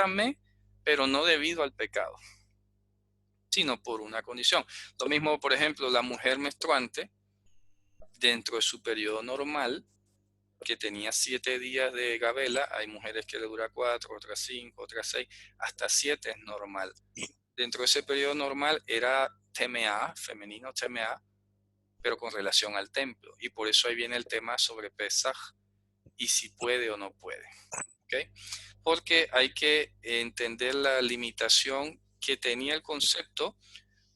tamé, pero no debido al pecado, sino por una condición. Lo mismo, por ejemplo, la mujer menstruante, dentro de su periodo normal, que tenía 7 días de gabela, hay mujeres que le dura 4, otras 5, otras 6, hasta 7 es normal. Dentro de ese periodo normal era TMA, femenino TMA, pero con relación al templo. Y por eso ahí viene el tema sobre Pesaj y si puede o no puede. ¿Okay? Porque hay que entender la limitación que tenía el concepto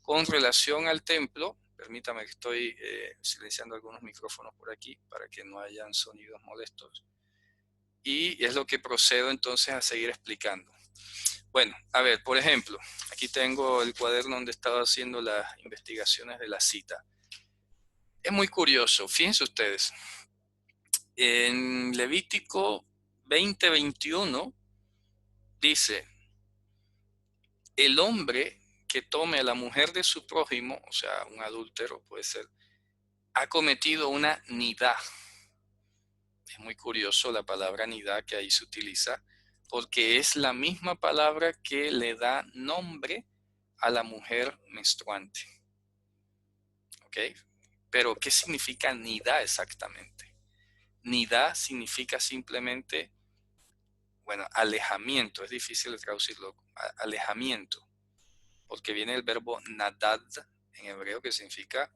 con relación al templo. Permítame que estoy silenciando algunos micrófonos por aquí para que no hayan sonidos molestos. Y es lo que procedo entonces a seguir explicando. Bueno, a ver, por ejemplo, aquí tengo el cuaderno donde estaba haciendo las investigaciones de la cita. Es muy curioso, fíjense ustedes, en Levítico 20:21 dice, el hombre que tome a la mujer de su prójimo, o sea, un adúltero puede ser, ha cometido una nidá. Es muy curioso la palabra nidá que ahí se utiliza, porque es la misma palabra que le da nombre a la mujer menstruante. ¿Ok? Pero, ¿qué significa nidá exactamente? Nidá significa simplemente, bueno, alejamiento, es difícil de traducirlo, alejamiento, porque viene el verbo nadad en hebreo que significa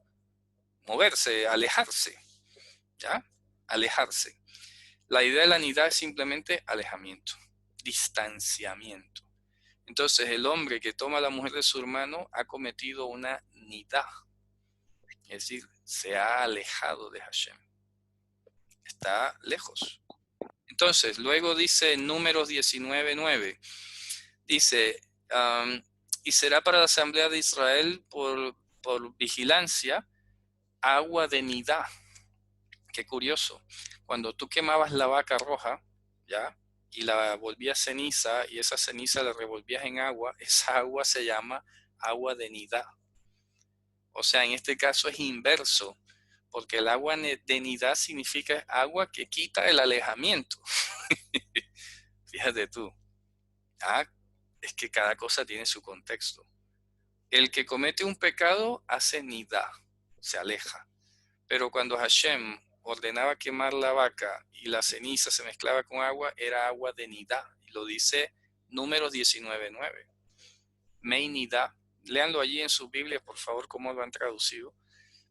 moverse, alejarse, ¿ya? Alejarse. La idea de la nidá es simplemente alejamiento, distanciamiento. Entonces, el hombre que toma a la mujer de su hermano ha cometido una nidá, es decir, se ha alejado de Hashem. Está lejos. Entonces, luego dice Números 19:9, dice, y será para la asamblea de Israel por vigilancia agua de nidá. Qué curioso. Cuando tú quemabas la vaca roja, ¿ya? Y la volvías ceniza y esa ceniza la revolvías en agua, esa agua se llama agua de nidá. O sea, en este caso es inverso, porque el agua de nidá significa agua que quita el alejamiento. Fíjate tú. Ah, es que cada cosa tiene su contexto. El que comete un pecado hace nidá, se aleja. Pero cuando Hashem ordenaba quemar la vaca y la ceniza se mezclaba con agua, era agua de nidá. Y lo dice Números 19:9. Mei nidá. Léanlo allí en su Biblia, por favor, cómo lo han traducido,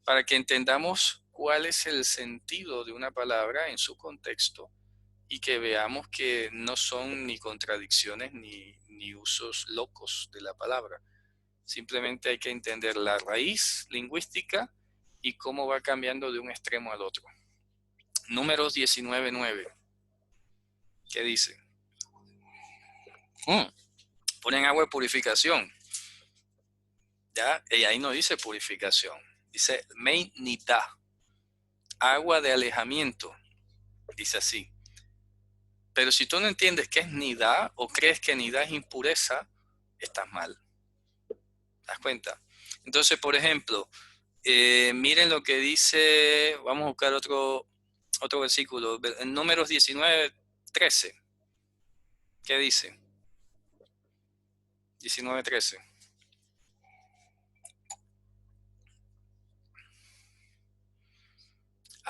para que entendamos cuál es el sentido de una palabra en su contexto y que veamos que no son ni contradicciones ni usos locos de la palabra. Simplemente hay que entender la raíz lingüística y cómo va cambiando de un extremo al otro. Números 19:9. ¿Qué dice? Ponen agua de purificación. ¿Ya? Y ahí no dice purificación. Dice mei nidá. Agua de alejamiento. Dice así. Pero si tú no entiendes qué es nidá o crees que nidá es impureza, estás mal. ¿Te das cuenta? Entonces, por ejemplo, miren lo que dice, vamos a buscar otro versículo, en Números 19:13. ¿Qué dice? 19:13.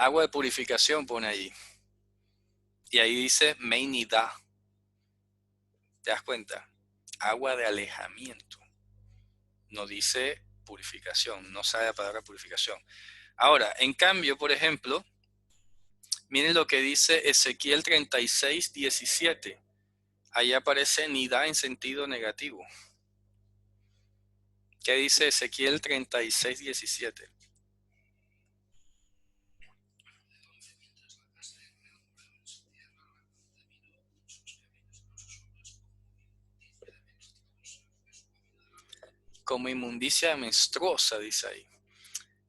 Agua de purificación pone ahí. Y ahí dice meinidá. ¿Te das cuenta? Agua de alejamiento. No dice purificación, no sabe la palabra purificación. Ahora, en cambio, por ejemplo, miren lo que dice Ezequiel 36:17. Ahí aparece nidá en sentido negativo. ¿Qué dice Ezequiel 36:17? Como inmundicia menstruosa, dice ahí.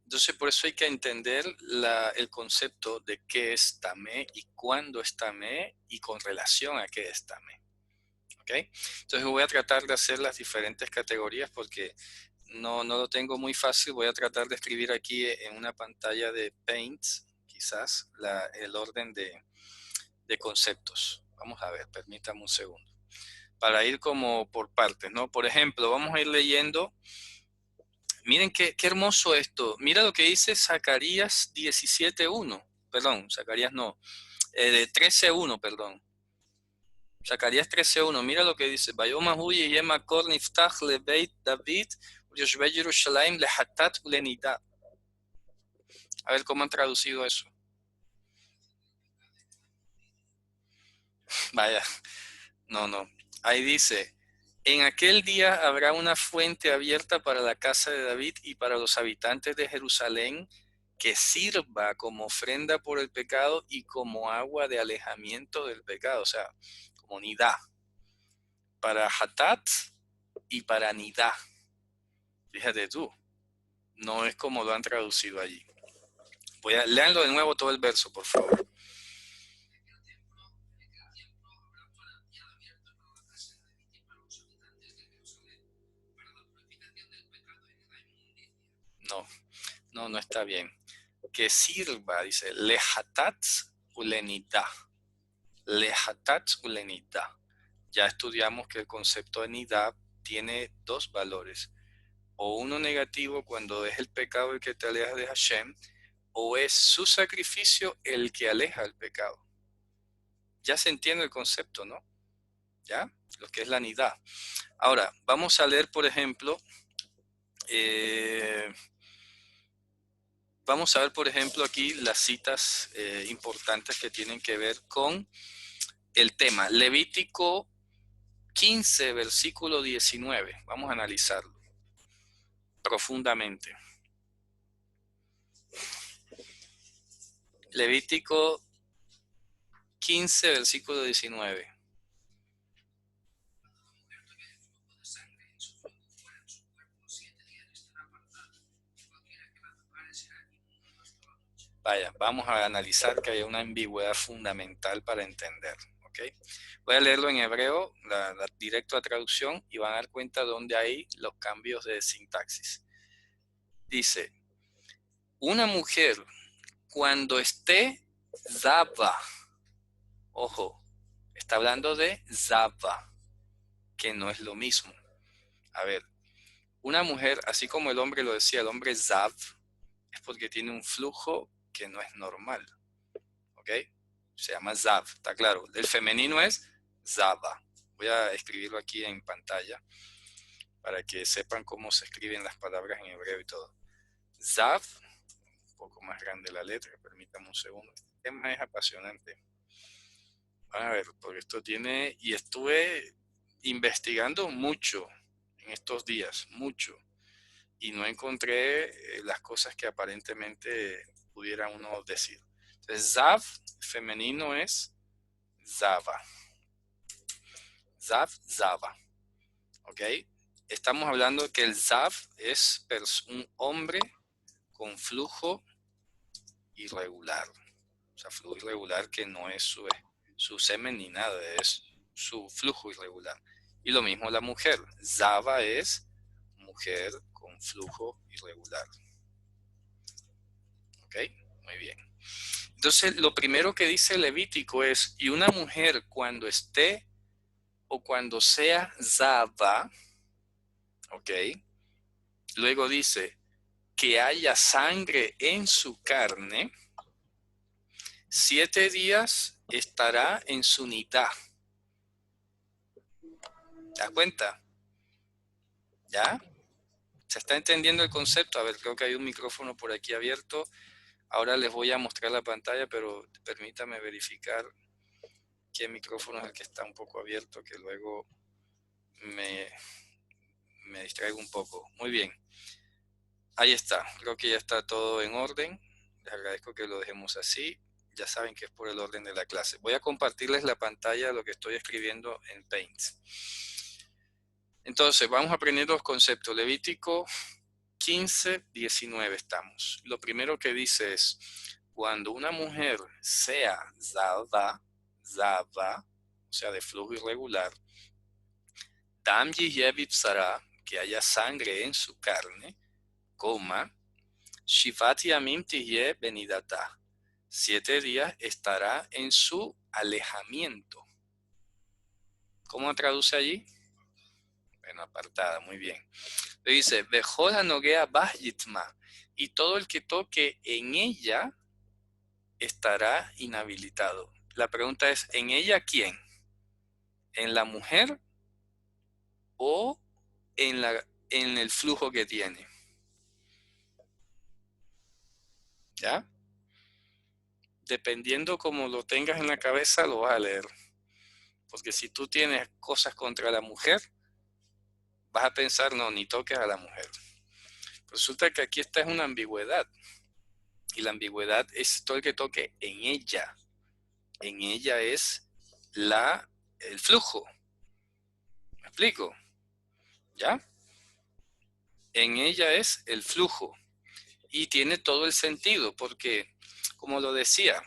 Entonces, por eso hay que entender el concepto de qué es tamé y cuándo es tamé y con relación a qué es tamé. ¿Ok? Entonces, voy a tratar de hacer las diferentes categorías porque no lo tengo muy fácil. Voy a tratar de escribir aquí en una pantalla de Paint, quizás, el orden de conceptos. Vamos a ver, permítame un segundo. para ir como por partes, ¿no? Por ejemplo, vamos a ir leyendo. Miren qué hermoso esto. Mira lo que dice Zacarías 17:1. Perdón, Zacarías no. De 13:1, perdón. Zacarías 13:1. Mira lo que dice. Vayomahu yeh makor niftach lebeit David uyoshvei Yerushalayim lehatat ulenida. A ver cómo han traducido eso. Vaya, no. Ahí dice, en aquel día habrá una fuente abierta para la casa de David y para los habitantes de Jerusalén que sirva como ofrenda por el pecado y como agua de alejamiento del pecado, o sea, como nidá, para hatat y para nidá. Fíjate tú, no es como lo han traducido allí. Leanlo de nuevo todo el verso, por favor. No está bien. Que sirva, dice, lehatat ulenida. Lehatat ulenida. Ya estudiamos que el concepto de nidab tiene dos valores. O uno negativo cuando es el pecado el que te aleja de Hashem, o es su sacrificio el que aleja el pecado. Ya se entiende el concepto, ¿no? ¿Ya? Lo que es la nidab. Ahora, vamos a leer, por ejemplo, vamos a ver, por ejemplo, aquí las citas importantes que tienen que ver con el tema. Levítico 15, versículo 19. Vamos a analizarlo profundamente. Levítico 15, versículo 19. Vaya, vamos a analizar que hay una ambigüedad fundamental para entender. ¿Okay? Voy a leerlo en hebreo, directo a traducción, y van a dar cuenta dónde hay los cambios de sintaxis. Dice, una mujer cuando esté zava, ojo, está hablando de zava, que no es lo mismo. A ver, una mujer, así como el hombre lo decía, el hombre zav, es porque tiene un flujo que no es normal. ¿Ok? Se llama zav, está claro. El femenino es zava. Voy a escribirlo aquí en pantalla para que sepan cómo se escriben las palabras en hebreo y todo. Zav, un poco más grande la letra, permítame un segundo. Este tema es apasionante. Van a ver, porque esto tiene, y estuve investigando mucho en estos días, mucho, y no encontré las cosas que aparentemente pudiera uno decir. Entonces, Zav femenino es Zava. Zav, Zava. ¿Ok? Estamos hablando que el Zav es un hombre con flujo irregular. O sea, flujo irregular que no es su semen ni nada, es su flujo irregular. Y lo mismo la mujer. Zava es mujer con flujo irregular. ¿Ok? Muy bien. Entonces, lo primero que dice Levítico es, y una mujer cuando esté o cuando sea zava, ¿ok? Luego dice, que haya sangre en su carne, 7 días estará en su nidá. ¿Te das cuenta? ¿Ya? ¿Se está entendiendo el concepto? A ver, creo que hay un micrófono por aquí abierto. Ahora les voy a mostrar la pantalla, pero permítame verificar qué micrófono es el que está un poco abierto, que luego me distraigo un poco. Muy bien. Ahí está. Creo que ya está todo en orden. Les agradezco que lo dejemos así. Ya saben que es por el orden de la clase. Voy a compartirles la pantalla de lo que estoy escribiendo en Paint. Entonces, vamos a aprender los conceptos. Levítico 15, 19 estamos. Lo primero que dice es, cuando una mujer sea zava, o sea, de flujo irregular, dam yevipsara, que haya sangre en su carne, coma, shivat yamim tihye benidata, 7 días estará en su alejamiento. ¿Cómo traduce allí? Bueno, apartada, muy bien. Le dice, Bejola noguea bajitma, y todo el que toque en ella estará inhabilitado. La pregunta es, ¿en ella quién? ¿En la mujer o en el flujo que tiene? ¿Ya? Dependiendo cómo lo tengas en la cabeza, lo vas a leer. Porque si tú tienes cosas contra la mujer, vas a pensar, no, ni toques a la mujer. Resulta que aquí está es una ambigüedad. Y la ambigüedad es todo el que toque en ella. En ella es el flujo. ¿Me explico? ¿Ya? En ella es el flujo. Y tiene todo el sentido, porque, como lo decía,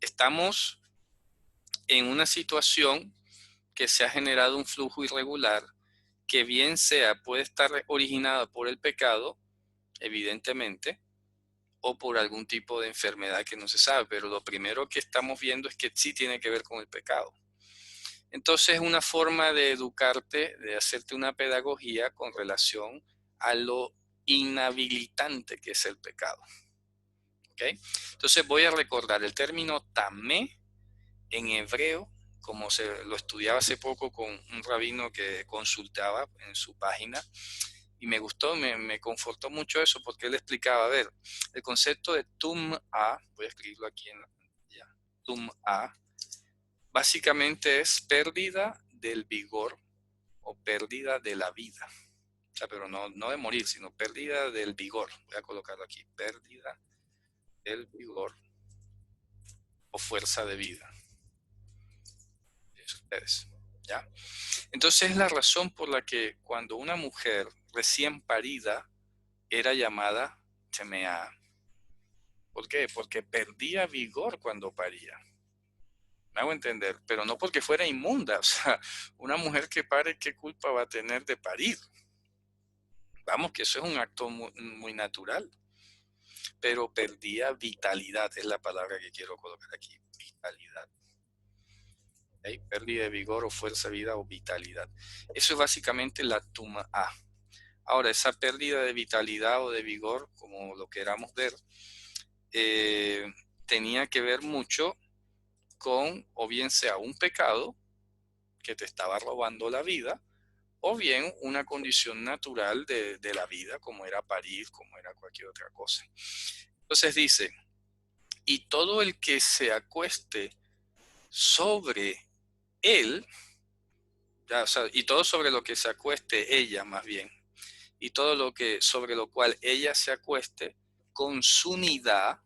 estamos en una situación que se ha generado un flujo irregular, que bien sea puede estar originada por el pecado, evidentemente, o por algún tipo de enfermedad que no se sabe, pero lo primero que estamos viendo es que sí tiene que ver con el pecado. Entonces, es una forma de educarte, de hacerte una pedagogía con relación a lo inhabilitante que es el pecado. ¿Okay? Entonces, voy a recordar el término tamé en hebreo, como se lo estudiaba hace poco con un rabino que consultaba en su página, y me gustó, me confortó mucho eso, porque él explicaba, a ver, el concepto de tum'a, voy a escribirlo aquí en la pantalla, tum'a, básicamente es pérdida del vigor o pérdida de la vida. O sea, pero no de morir, sino pérdida del vigor. Voy a colocarlo aquí, pérdida del vigor o fuerza de vida. Ustedes, ¿ya? Entonces es la razón por la que cuando una mujer recién parida era llamada Temea. ¿Por qué? Porque perdía vigor cuando paría. Me hago entender, pero no porque fuera inmunda. O sea, una mujer que pare, ¿qué culpa va a tener de parir? Vamos, que eso es un acto muy natural, pero perdía vitalidad, es la palabra que quiero colocar aquí, vitalidad. ¿Okay? Pérdida de vigor o fuerza de vida o vitalidad. Eso es básicamente la tuma A. Ahora, esa pérdida de vitalidad o de vigor, como lo queramos ver, eh, tenía que ver mucho con, o bien sea un pecado que te estaba robando la vida, o bien una condición natural de la vida, como era parir, como era cualquier otra cosa. Entonces dice, y todo el que se acueste sobre él, ya, o sea, y todo sobre lo que se acueste ella más bien, y todo lo que sobre lo cual ella se acueste con su unidad,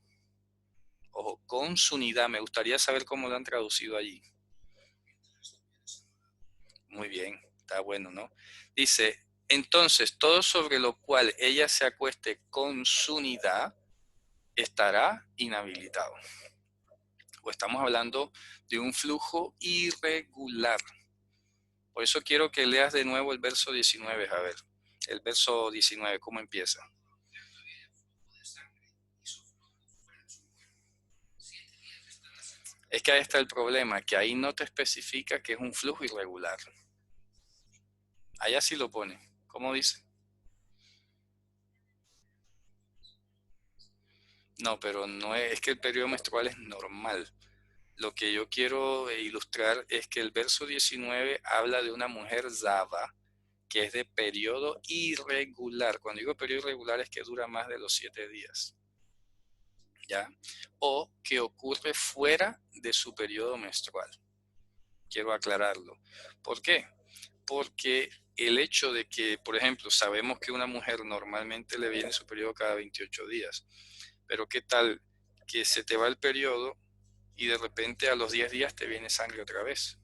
ojo, con su unidad, me gustaría saber cómo lo han traducido allí. Muy bien, está bueno, ¿no? Dice, entonces todo sobre lo cual ella se acueste con su unidad estará inhabilitado. O estamos hablando de un flujo irregular. Por eso quiero que leas de nuevo el verso 19, a ver. El verso 19, ¿cómo empieza? Es que ahí está el problema, que ahí no te especifica que es un flujo irregular. Allá sí lo pone. ¿Cómo dice? No, pero no es que el periodo menstrual es normal. Lo que yo quiero ilustrar es que el verso 19 habla de una mujer zava, que es de periodo irregular. Cuando digo periodo irregular es que dura más de los 7 días. ¿Ya? O que ocurre fuera de su periodo menstrual. Quiero aclararlo. ¿Por qué? Porque el hecho de que, por ejemplo, sabemos que una mujer normalmente le viene su periodo cada 28 días, pero ¿qué tal que se te va el periodo y de repente a los 10 días te viene sangre otra vez?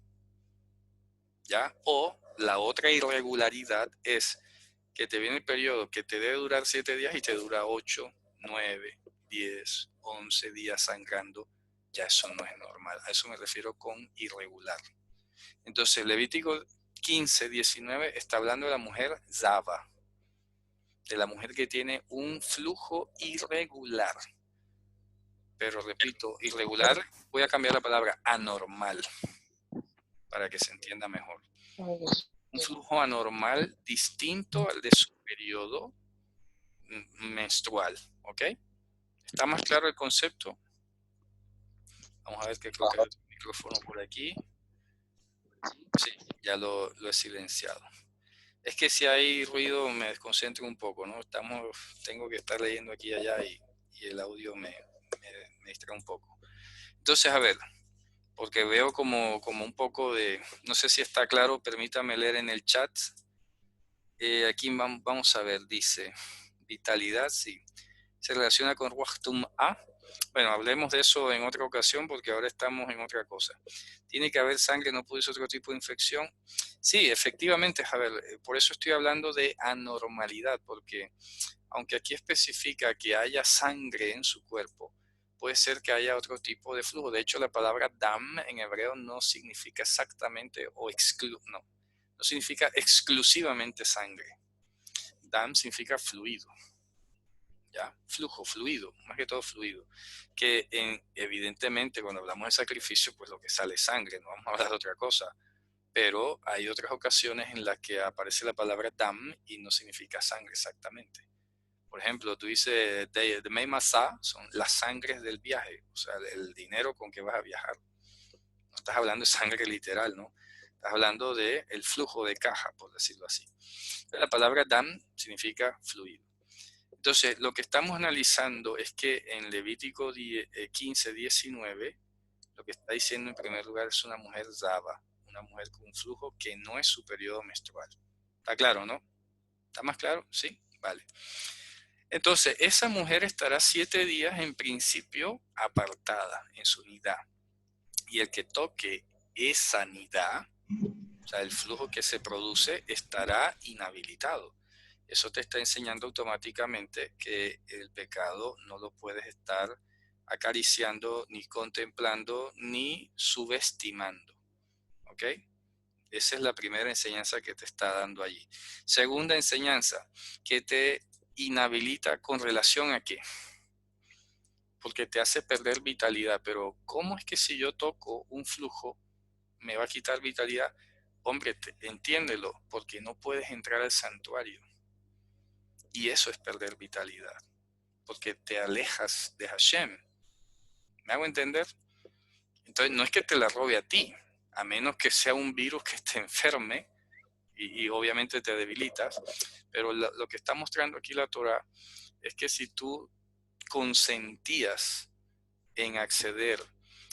¿Ya? O la otra irregularidad es que te viene el periodo que te debe durar 7 días y te dura 8, 9, 10, 11 días sangrando. Ya eso no es normal. A eso me refiero con irregular. Entonces, Levítico 15, 19 está hablando de la mujer Zava, de la mujer que tiene un flujo irregular. Pero repito, irregular, voy a cambiar la palabra anormal para que se entienda mejor. Un flujo anormal distinto al de su periodo menstrual, ¿ok? ¿Está más claro el concepto? Vamos a ver que creo que hay otro micrófono por aquí. Sí, ya lo he silenciado. Es que si hay ruido me desconcentro un poco, ¿no? Tengo que estar leyendo aquí y allá y el audio me distrae un poco. Entonces, a ver, porque veo como un poco de, no sé si está claro, permítame leer en el chat. Aquí vamos a ver, dice, vitalidad, sí. Se relaciona con Ruachtum A. Bueno, hablemos de eso en otra ocasión porque ahora estamos en otra cosa. Tiene que haber sangre, no puede ser otro tipo de infección. Sí, efectivamente, Javier, por eso estoy hablando de anormalidad, porque aunque aquí especifica que haya sangre en su cuerpo, puede ser que haya otro tipo de flujo. De hecho, la palabra dam en hebreo no significa exactamente no significa exclusivamente sangre. Dam significa fluido. ¿Ya? Flujo, fluido, más que todo fluido. Que evidentemente cuando hablamos de sacrificio, pues lo que sale es sangre, no vamos a hablar de otra cosa. Pero hay otras ocasiones en las que aparece la palabra dam y no significa sangre exactamente. Por ejemplo, tú dices de Meimasa, son las sangres del viaje, o sea, el dinero con que vas a viajar. No estás hablando de sangre literal, ¿no? Estás hablando del flujo de caja, por decirlo así. La palabra dam significa fluido. Entonces, lo que estamos analizando es que en Levítico 15, 19, lo que está diciendo en primer lugar es una mujer zaba, una mujer con un flujo que no es su periodo menstrual. ¿Está claro, no? ¿Está más claro? Sí, vale. Entonces, esa mujer estará 7 días en principio apartada en su nidá. Y el que toque esa nidá, o sea, el flujo que se produce, estará inhabilitado. Eso te está enseñando automáticamente que el pecado no lo puedes estar acariciando, ni contemplando, ni subestimando. ¿Ok? Esa es la primera enseñanza que te está dando allí. Segunda enseñanza, que te inhabilita con relación a qué, porque te hace perder vitalidad. Pero ¿cómo es que si yo toco un flujo me va a quitar vitalidad? Hombre, entiéndelo, porque no puedes entrar al santuario. Y eso es perder vitalidad, porque te alejas de Hashem. ¿Me hago entender? Entonces no es que te la robe a ti, a menos que sea un virus que te enferme y obviamente te debilitas. Pero lo que está mostrando aquí la Torah es que si tú consentías en acceder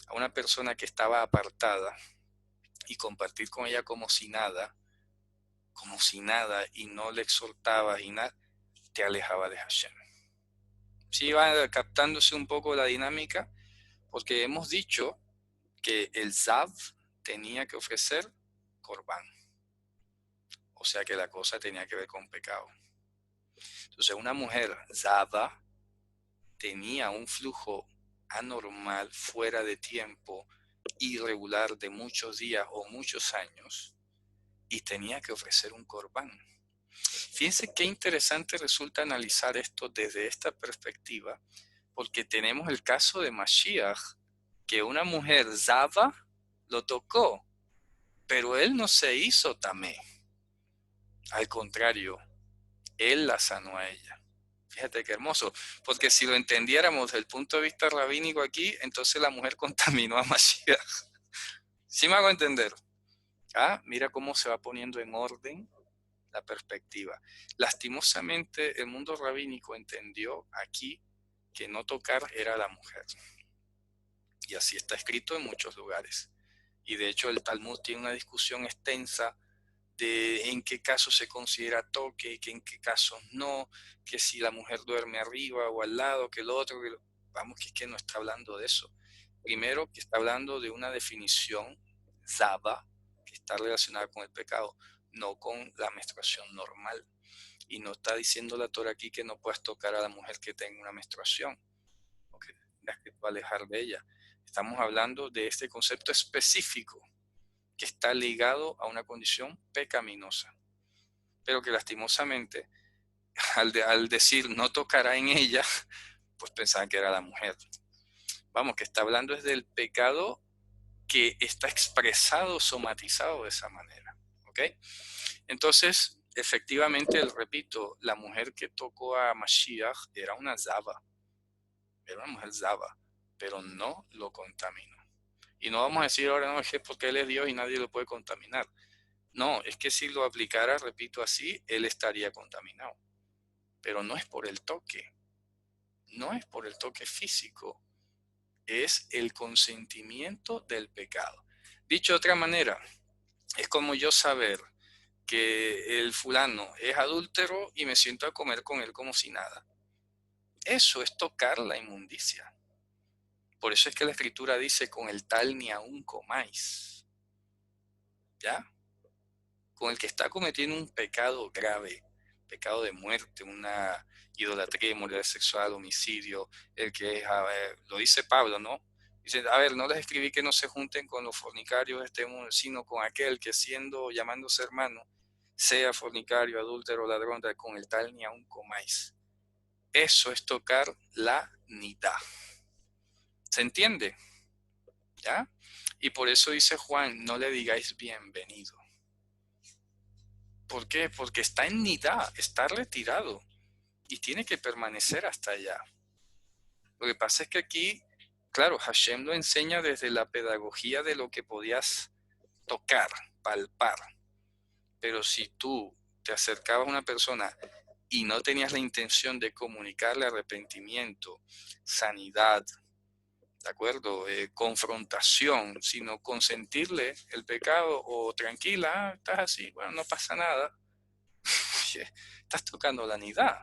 a una persona que estaba apartada y compartir con ella como si nada, y no le exhortabas y nada, te alejaba de Hashem. Sí va captándose un poco la dinámica, porque hemos dicho que el Zav tenía que ofrecer Corbán, o sea que la cosa tenía que ver con pecado. Entonces una mujer Zava tenía un flujo anormal, fuera de tiempo, irregular de muchos días o muchos años, y tenía que ofrecer un corbán. Fíjense qué interesante resulta analizar esto desde esta perspectiva, porque tenemos el caso de Mashiach, que una mujer Zava lo tocó, pero él no se hizo tamé. Al contrario, él la sanó a ella. Fíjate qué hermoso, porque si lo entendiéramos desde el punto de vista rabínico aquí, entonces la mujer contaminó a Mashiach. ¿Sí me hago entender? Ah, mira cómo se va poniendo en orden la perspectiva. Lastimosamente, el mundo rabínico entendió aquí que no tocar era la mujer. Y así está escrito en muchos lugares. Y de hecho el Talmud tiene una discusión extensa de en qué casos se considera toque, que en qué casos no, que si la mujer duerme arriba o al lado, que el otro, vamos, que es que no está hablando de eso. Primero, que está hablando de una definición zaba, que está relacionada con el pecado, no con la menstruación normal. Y no está diciendo la Torah aquí que no puedas tocar a la mujer que tenga una menstruación, o que tengas que alejar de ella. Estamos hablando de este concepto específico que está ligado a una condición pecaminosa, pero que lastimosamente al decir no tocará en ella, pues pensaban que era la mujer. Vamos, que está hablando es del pecado que está expresado, somatizado de esa manera. ¿Ok? Entonces, efectivamente, repito, la mujer que tocó a Mashiach era una Zaba, era una mujer Zaba, pero no lo contaminó. Y no vamos a decir ahora, no, es que porque Él es Dios y nadie lo puede contaminar. No, es que si lo aplicara, repito así, Él estaría contaminado. Pero no es por el toque, no es por el toque físico, es el consentimiento del pecado. Dicho de otra manera, es como yo saber que el fulano es adúltero y me siento a comer con él como si nada. Eso es tocar la inmundicia. Por eso es que la escritura dice, con el tal ni aun comáis. ¿Ya? Con el que está cometiendo un pecado grave, pecado de muerte, una idolatría, inmoralidad sexual, homicidio, el que es, lo dice Pablo, ¿no? Dice, a ver, no les escribí que no se junten con los fornicarios, sino con aquel que siendo, llamándose hermano, sea fornicario, adúltero, ladrón, con el tal ni aun comáis. Eso es tocar la nidá. ¿Se entiende? ¿Ya? Y por eso dice Juan, no le digáis bienvenido. ¿Por qué? Porque está en nidá, está retirado y tiene que permanecer hasta allá. Lo que pasa es que aquí, claro, Hashem lo enseña desde la pedagogía de lo que podías tocar, palpar. Pero si tú te acercabas a una persona y no tenías la intención de comunicarle arrepentimiento, sanidad, ¿de acuerdo? Confrontación, sino consentirle el pecado o tranquila, estás así, bueno, no pasa nada. Estás tocando la nidad,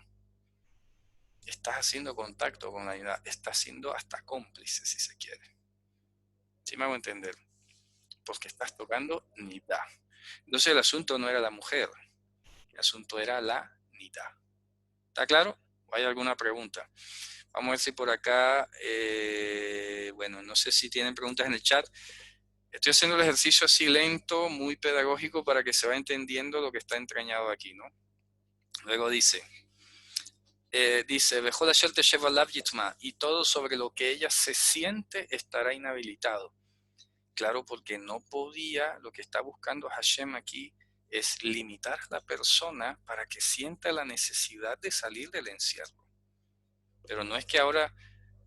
estás haciendo contacto con la nidad, estás siendo hasta cómplice, si se quiere. ¿Sí me hago entender? Porque estás tocando nidad. Entonces el asunto no era la mujer, el asunto era la nidad. ¿Está claro? ¿O hay alguna pregunta? Vamos a ver si por acá, bueno, no sé si tienen preguntas en el chat. Estoy haciendo el ejercicio así lento, muy pedagógico, para que se vaya entendiendo lo que está entrañado aquí, ¿no? Luego dice, y todo sobre lo que ella se siente estará inhabilitado. Claro, porque no podía, lo que está buscando Hashem aquí es limitar a la persona para que sienta la necesidad de salir del encierro. Pero no es que ahora,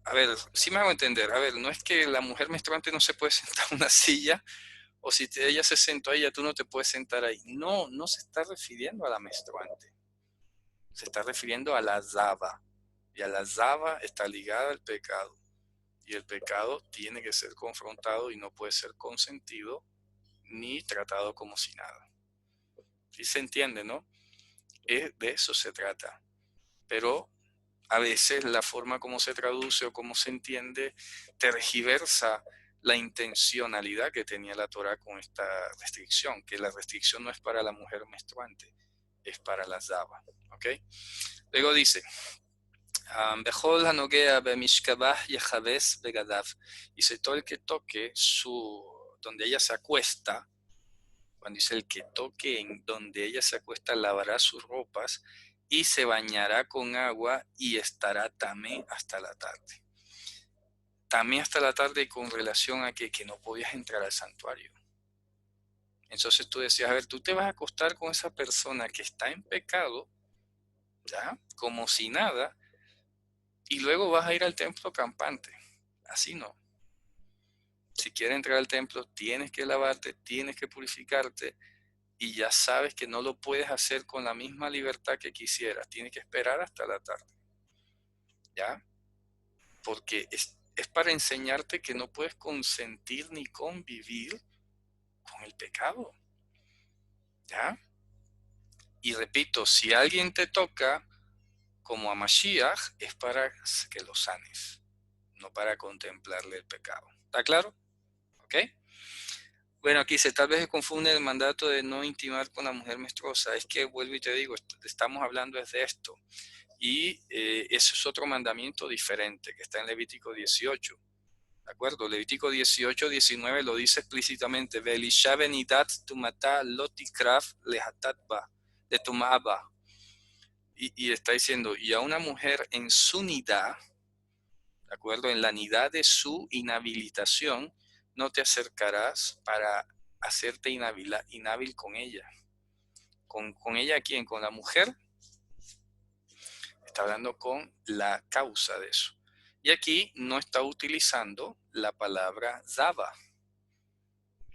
a ver, sí me hago entender, a ver, no es que la mujer menstruante no se puede sentar en una silla, o si ella se sentó ahí, tú no te puedes sentar ahí. No, no se está refiriendo a la menstruante, se está refiriendo a la zaba. Y a la zaba está ligada al pecado. Y el pecado tiene que ser confrontado y no puede ser consentido ni tratado como si nada. ¿Sí se entiende, no? De eso se trata. Pero a veces la forma como se traduce o como se entiende tergiversa la intencionalidad que tenía la Torah con esta restricción, que la restricción no es para la mujer menstruante, es para las dama. ¿Ok? Luego dice, Bejol hanogea bemishkabah yechabes begadav. Dice, todo el que toque donde ella se acuesta, cuando dice el que toque en donde ella se acuesta, lavará sus ropas y se bañará con agua y estará tamé hasta la tarde. Tamé hasta la tarde con relación a que no podías entrar al santuario. Entonces tú decías, a ver, tú te vas a acostar con esa persona que está en pecado, ¿ya? Como si nada, y luego vas a ir al templo campante. Así no. Si quieres entrar al templo, tienes que lavarte, tienes que purificarte, y ya sabes que no lo puedes hacer con la misma libertad que quisieras. Tienes que esperar hasta la tarde. ¿Ya? Porque es para enseñarte que no puedes consentir ni convivir con el pecado. ¿Ya? Y repito, si alguien te toca como a Mashiach, es para que lo sanes, no para contemplarle el pecado. ¿Está claro? ¿Ok? Bueno, aquí tal vez se confunde el mandato de no intimar con la mujer menstruosa. Es que, vuelvo y te digo, estamos hablando de esto. Y eso es otro mandamiento diferente que está en Levítico 18. ¿De acuerdo? Levítico 18, 19 lo dice explícitamente. Velisha benidat tumata lotikraf lehatatba, de tumaba. Y está diciendo, y a una mujer en su nidad, ¿de acuerdo? En la nidad de su inhabilitación, no te acercarás para hacerte inhábil con ella. ¿Con ella quién? Con la mujer. Está hablando con la causa de eso. Y aquí no está utilizando la palabra zava.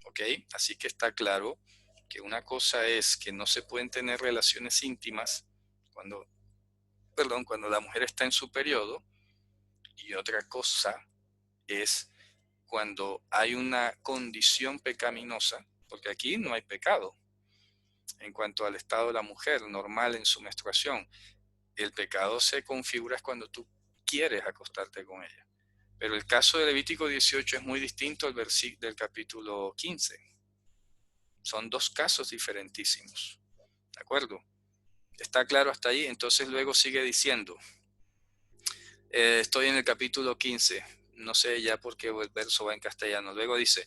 ¿Ok? Así que está claro que una cosa es que no se pueden tener relaciones íntimas cuando, cuando la mujer está en su periodo, y otra cosa es cuando hay una condición pecaminosa, porque aquí no hay pecado en cuanto al estado de la mujer normal en su menstruación. El pecado se configura cuando tú quieres acostarte con ella. Pero el caso de Levítico 18 es muy distinto del capítulo 15. Son dos casos diferentísimos. ¿De acuerdo? ¿Está claro hasta ahí? Entonces luego sigue diciendo, estoy en el capítulo 15, no sé ya por qué el verso va en castellano. Luego dice,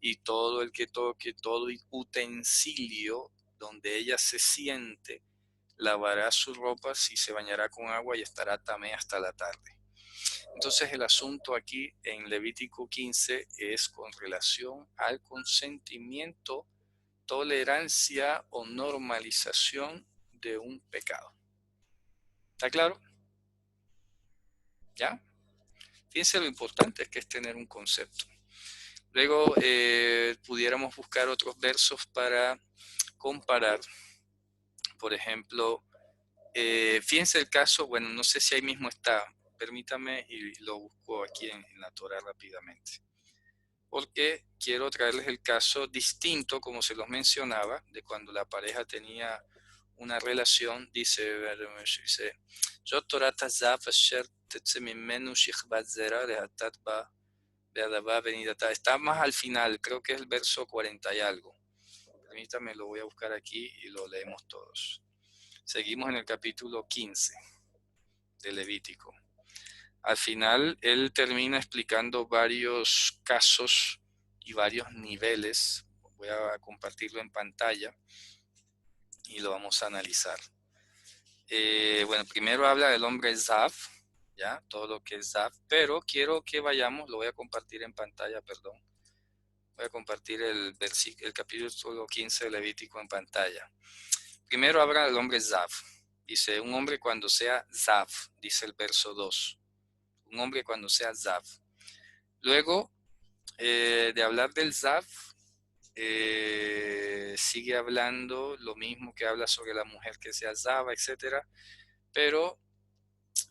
y todo el que toque todo utensilio donde ella se siente, lavará sus ropas y se bañará con agua y estará tamé hasta la tarde. Entonces el asunto aquí en Levítico 15 es con relación al consentimiento, tolerancia o normalización de un pecado. ¿Está claro? ¿Ya? Fíjense lo importante que es tener un concepto. Luego pudiéramos buscar otros versos para comparar. Por ejemplo, fíjense el caso, bueno, no sé si ahí mismo está, permítame y lo busco aquí en la Torah rápidamente. Porque quiero traerles el caso distinto, como se los mencionaba, de cuando la pareja tenía una relación, dice, está más al final, creo que es el verso 40 y algo. Permítame, lo voy a buscar aquí y lo leemos todos. Seguimos en el capítulo 15 de Levítico. Al final, él termina explicando varios casos y varios niveles. Voy a compartirlo en pantalla y lo vamos a analizar. Bueno, primero habla del hombre Zav, ¿ya? Todo lo que es Zav, pero quiero que vayamos, lo voy a compartir en pantalla, perdón. Voy a compartir el capítulo 15 de Levítico en pantalla. Primero habla del hombre Zav. Dice, un hombre cuando sea Zav, dice el verso 2. Un hombre cuando sea Zav. Luego de hablar del Zav, sigue hablando lo mismo que habla sobre la mujer que sea Zava, etc. Pero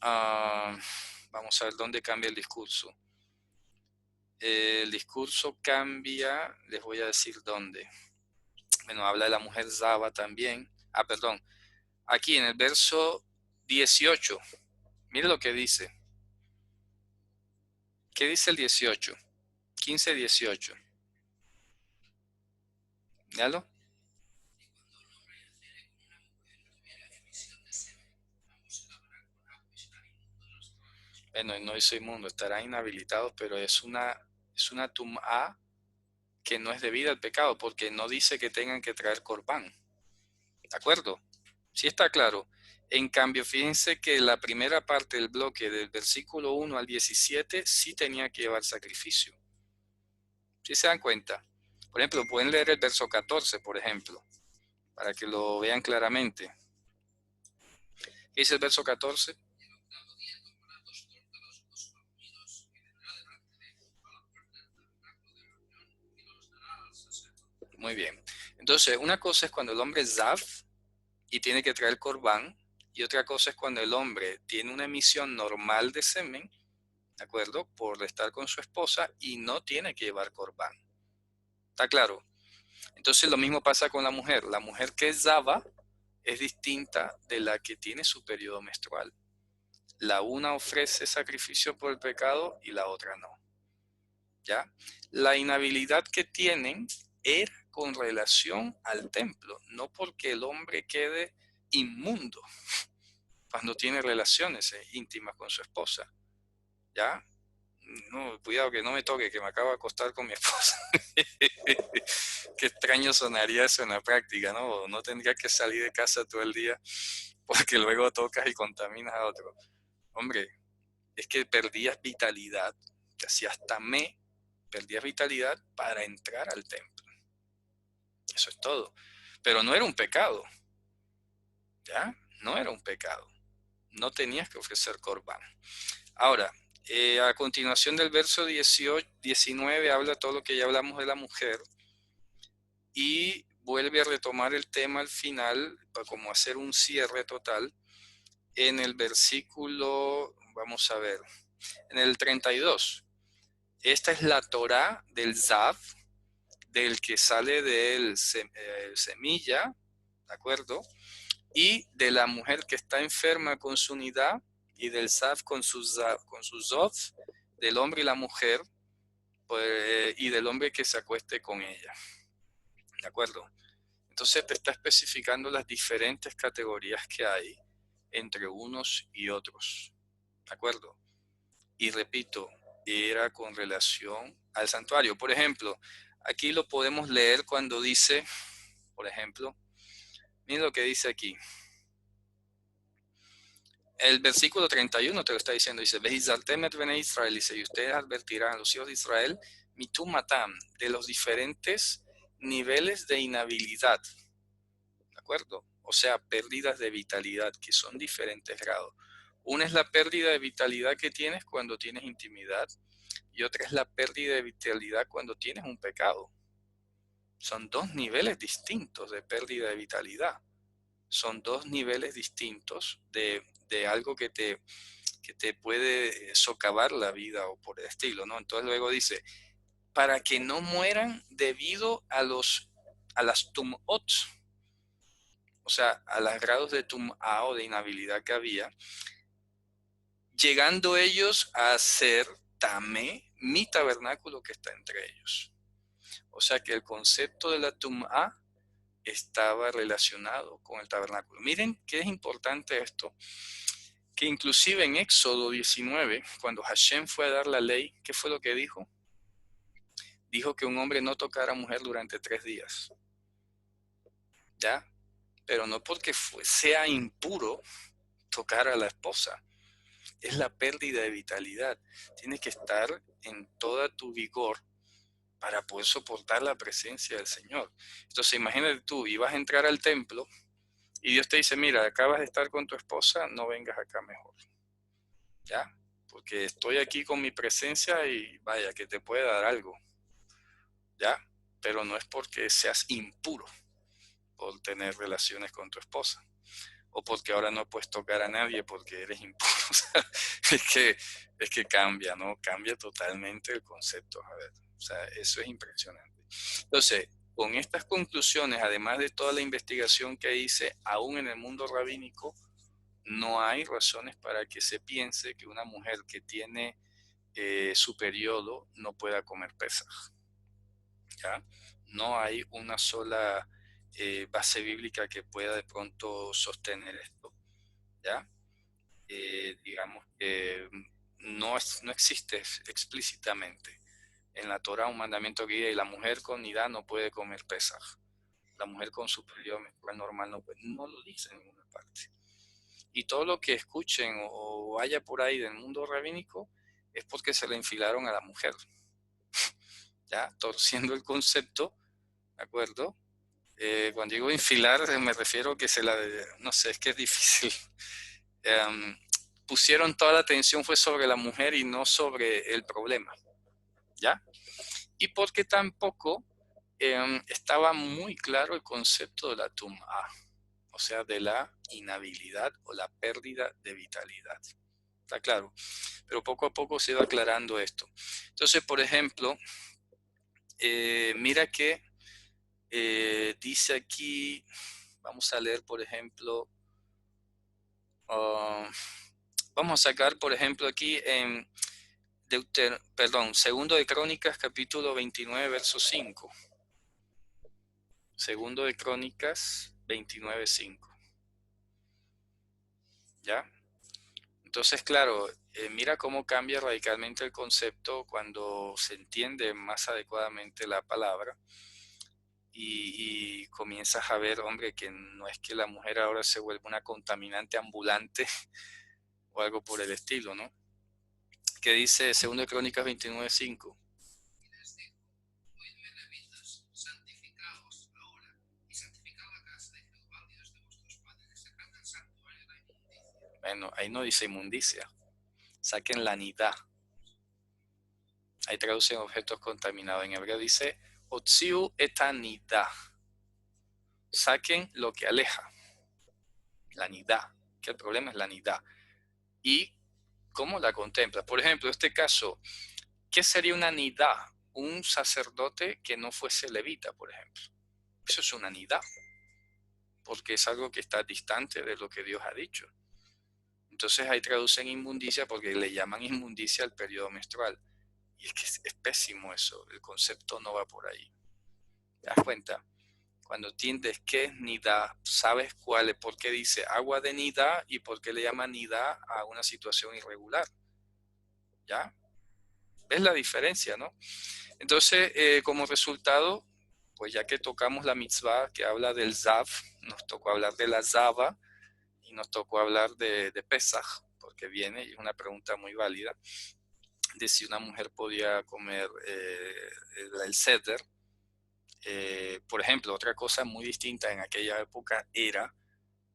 vamos a ver dónde cambia el discurso. El discurso cambia, les voy a decir dónde. Bueno, habla de la mujer Zava también. Perdón. Aquí en el verso 18. Mire lo que dice. ¿Qué dice el 18? 15, 18. ¿Míralo? Bueno, no hizo inmundo, estarán inhabilitados, pero es una tum'a que no es debida al pecado, porque no dice que tengan que traer corbán. ¿De acuerdo? Sí está claro. En cambio, fíjense que la primera parte del bloque, del versículo 1 al 17, sí tenía que llevar sacrificio. ¿Sí se dan cuenta? Por ejemplo, pueden leer el verso 14, por ejemplo, para que lo vean claramente. ¿Qué dice el verso 14? Muy bien. Entonces, una cosa es cuando el hombre es Zav y tiene que traer corbán, y otra cosa es cuando el hombre tiene una emisión normal de semen, ¿de acuerdo? Por estar con su esposa y no tiene que llevar corbán. ¿Está claro? Entonces lo mismo pasa con la mujer. La mujer que es Zava es distinta de la que tiene su periodo menstrual. La una ofrece sacrificio por el pecado y la otra no. ¿Ya? La inhabilidad que tienen era con relación al templo, no porque el hombre quede inmundo cuando tiene relaciones íntimas con su esposa. ¿Ya? No, cuidado que no me toque, que me acabo de acostar con mi esposa. Qué extraño sonaría eso en la práctica, ¿no? No tendrías que salir de casa todo el día porque luego tocas y contaminas a otro. Hombre, es que perdías vitalidad, te hacías tamé, perdías vitalidad para entrar al templo. Eso es todo. Pero no era un pecado, ¿ya? No era un pecado. No tenías que ofrecer corbán. Ahora, a continuación del verso 18, 19 habla todo lo que ya hablamos de la mujer y vuelve a retomar el tema al final para como hacer un cierre total en el versículo, vamos a ver, en el 32. Esta es la Torá del Zav, del que sale del semilla, ¿de acuerdo? Y de la mujer que está enferma con su unidad, y del Zav con sus Zov, del hombre y la mujer, pues, y del hombre que se acueste con ella, ¿de acuerdo? Entonces te está especificando las diferentes categorías que hay entre unos y otros, ¿de acuerdo? Y repito, era con relación al santuario. Por ejemplo, aquí lo podemos leer cuando dice, por ejemplo, miren lo que dice aquí. El versículo 31 te lo está diciendo, dice, Vehizaltemet bene Israel, dice, y ustedes advertirán a los hijos de Israel, mitumatam, de los diferentes niveles de inhabilidad, ¿de acuerdo? O sea, pérdidas de vitalidad, que son diferentes grados. Una es la pérdida de vitalidad que tienes cuando tienes intimidad y otra es la pérdida de vitalidad cuando tienes un pecado. Son dos niveles distintos de pérdida de vitalidad. Son dos niveles distintos de algo que te puede socavar la vida o por el estilo, ¿no? Entonces luego dice, para que no mueran debido a las tum'ot, o sea, a los grados de tum'a o de inhabilidad que había, llegando ellos a ser tamé, mi tabernáculo que está entre ellos. O sea que el concepto de la tum'a estaba relacionado con el tabernáculo. Miren qué es importante esto, que inclusive en Éxodo 19, cuando Hashem fue a dar la ley, ¿qué fue lo que dijo? Dijo que un hombre no tocara a mujer durante 3 días, ¿ya? Pero no porque sea impuro tocar a la esposa, es la pérdida de vitalidad. Tienes que estar en toda tu vigor para poder soportar la presencia del Señor. Entonces imagínate tú, ibas a entrar al templo y Dios te dice, mira, acabas de estar con tu esposa, no vengas acá mejor, ¿ya? Porque estoy aquí con mi presencia y vaya, que te puede dar algo, ¿ya? Pero no es porque seas impuro por tener relaciones con tu esposa o porque ahora no puedes tocar a nadie porque eres impuro. O sea, es que cambia, ¿no? Cambia totalmente el concepto. A ver, o sea, eso es impresionante. Entonces, con estas conclusiones, además de toda la investigación que hice, aún en el mundo rabínico, no hay razones para que se piense que una mujer que tiene su periodo no pueda comer pesaj, ¿ya? No hay una sola base bíblica que pueda de pronto sostener esto, ¿ya? Digamos que no existe explícitamente en la Torah un mandamiento que diga y la mujer con nidad no puede comer pesaj. La mujer con su periodo menstrual normal no puede. No lo dice en ninguna parte. Y todo lo que escuchen o haya por ahí del mundo rabínico es porque se le enfilaron a la mujer, ¿ya? Torciendo el concepto, ¿de acuerdo? Cuando digo infilar me refiero a que no sé, es que es difícil. Um, Pusieron toda la atención fue sobre la mujer y no sobre el problema, ¿ya? Y porque tampoco estaba muy claro el concepto de la tum'a, o sea, de la inhabilidad o la pérdida de vitalidad. ¿Está claro? Pero poco a poco se va aclarando esto. Entonces, por ejemplo, mira que dice aquí, vamos a leer, por ejemplo, uh, vamos a sacar, por ejemplo, aquí en Segundo de Crónicas, capítulo 29, verso 5. Segundo de Crónicas 29:5. ¿Ya? Entonces, claro, mira cómo cambia radicalmente el concepto cuando se entiende más adecuadamente la palabra y comienzas a ver, hombre, que no es que la mujer ahora se vuelva una contaminante ambulante o algo por el estilo, ¿no? que dice 2 Crónicas 29:5. Bueno, ahí no dice inmundicia. Saquen la nidá. Ahí traducen objetos contaminados. En hebreo dice otziu etanidá. Saquen lo que aleja. La nidá. Que el problema es la nidá. Y cómo la contempla. Por ejemplo, en este caso, ¿qué sería una nidá? Un sacerdote que no fuese levita, por ejemplo. Eso es una nidá. Porque es algo que está distante de lo que Dios ha dicho. Entonces ahí traducen inmundicia porque le llaman inmundicia al periodo menstrual. Y es que es pésimo eso, el concepto no va por ahí. ¿Te das cuenta? Cuando entiendes qué es nidá, sabes cuál es, por qué dice agua de nidá y por qué le llama nidá a una situación irregular. ¿Ya? ¿Ves la diferencia, no? Entonces, como resultado, pues ya que tocamos la mitzvah que habla del Zav, nos tocó hablar de la Zava y nos tocó hablar de Pesach, porque viene, y es una pregunta muy válida, de si una mujer podía comer el Seder. Por ejemplo, otra cosa muy distinta en aquella época era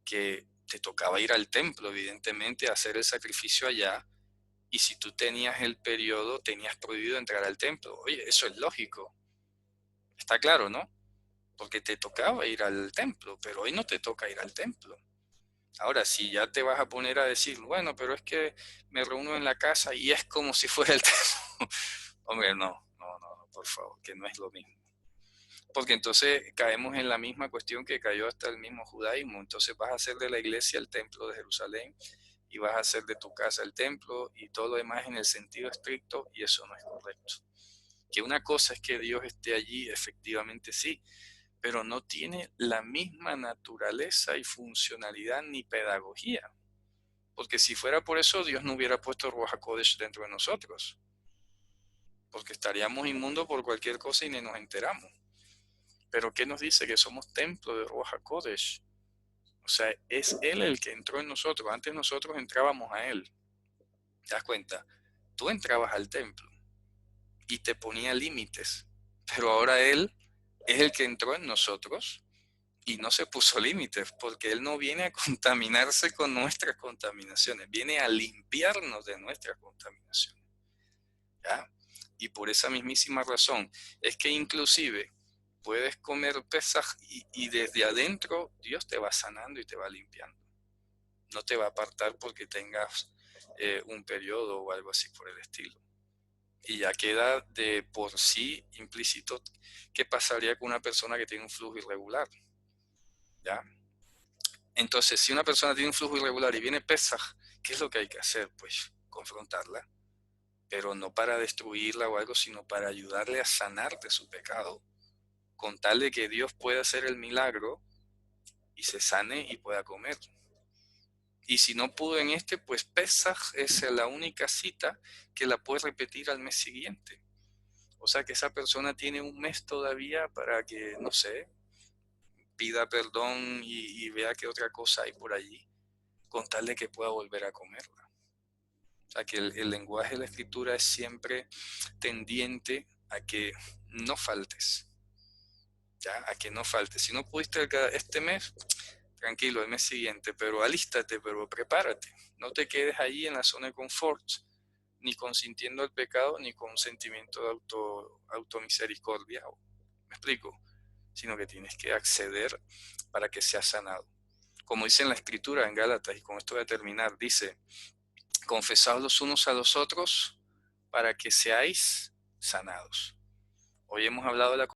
que te tocaba ir al templo, evidentemente, a hacer el sacrificio allá, y si tú tenías el periodo, tenías prohibido entrar al templo. Oye, eso es lógico, está claro, ¿no? Porque te tocaba ir al templo, pero hoy no te toca ir al templo. Ahora, si ya te vas a poner a decir, bueno, pero es que me reúno en la casa y es como si fuera el templo. Hombre, no, por favor, que no es lo mismo. Porque entonces caemos en la misma cuestión que cayó hasta el mismo judaísmo. Entonces vas a hacer de la iglesia el templo de Jerusalén y vas a hacer de tu casa el templo y todo lo demás en el sentido estricto, y eso no es correcto. Que una cosa es que Dios esté allí, efectivamente sí, pero no tiene la misma naturaleza y funcionalidad ni pedagogía. Porque si fuera por eso, Dios no hubiera puesto Ruach HaKodesh dentro de nosotros. Porque estaríamos inmundos por cualquier cosa y ni nos enteramos. Pero ¿qué nos dice? Que somos templo de Ruach HaKodesh. O sea, es Él el que entró en nosotros. Antes nosotros entrábamos a Él. ¿Te das cuenta? Tú entrabas al templo y te ponía límites. Pero ahora Él es el que entró en nosotros y no se puso límites, porque Él no viene a contaminarse con nuestras contaminaciones, viene a limpiarnos de nuestras contaminaciones. ¿Ya? Y por esa mismísima razón es que inclusive puedes comer Pesaj y desde adentro Dios te va sanando y te va limpiando. No te va a apartar porque tengas un periodo o algo así por el estilo. Y ya queda de por sí implícito qué pasaría con una persona que tiene un flujo irregular. ¿Ya? Entonces, si una persona tiene un flujo irregular y viene Pesaj, ¿qué es lo que hay que hacer? Pues confrontarla, pero no para destruirla o algo, sino para ayudarle a sanar de su pecado, con tal de que Dios pueda hacer el milagro y se sane y pueda comer. Y si no pudo en este, pues Pesaj es la única cita que la puede repetir al mes siguiente. O sea que esa persona tiene un mes todavía para que, no sé, pida perdón y vea qué otra cosa hay por allí, con tal de que pueda volver a comerla. O sea que el lenguaje de la escritura es siempre tendiente a que no faltes, ¿ya? A que no faltes. Si no pudiste este mes, tranquilo, el mes siguiente, pero alístate, pero prepárate. No te quedes ahí en la zona de confort, ni consintiendo el pecado, ni con sentimiento de automisericordia. ¿Me explico? Sino que tienes que acceder para que seas sanado. Como dice en la escritura en Gálatas, y con esto voy a terminar, dice, confesaos los unos a los otros para que seáis sanados. Hoy hemos hablado de la